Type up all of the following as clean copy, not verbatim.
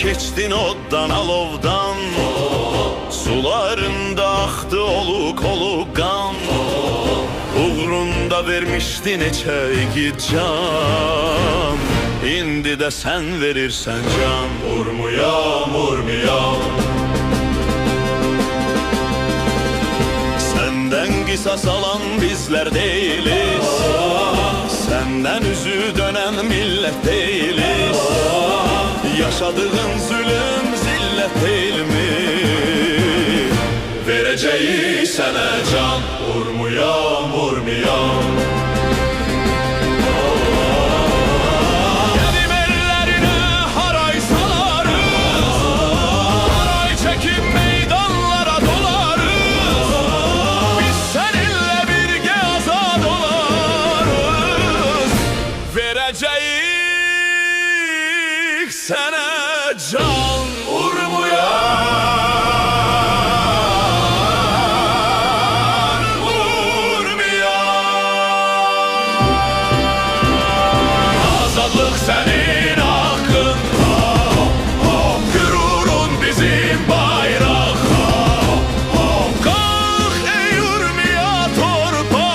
keçdin oddan alovdan, sularında aktı oluk oluk qan, uğrunda vermişdin neçə igid can, indi də sən verirsən can. Urmuyam, urmuyam, səndən qisas alan bizlər deyilik, səndən üzü dönən millət deyilik. Yaşadığın zulüm zillət deyilmi? Verəcəyik sənə can. Urmuyam, urmuyam, Qədim ellərinə haray salarız, haray çəkib meydanlara dolarız. Biz səninlə birgə azad olarız. Verəcəyik sənə can. Urmuyam, urmuyam, azadlıq sənin haqqın, qürurun bizim bayraq. Qalx ey Urmiya torpaq.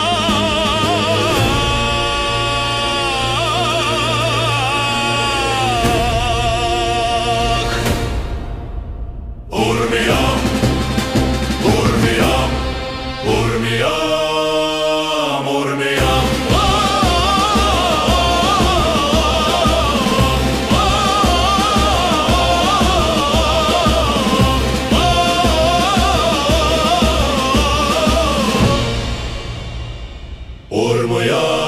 Urmiyam, urmiyam, urmiyam, urmiyam. Urmiyam.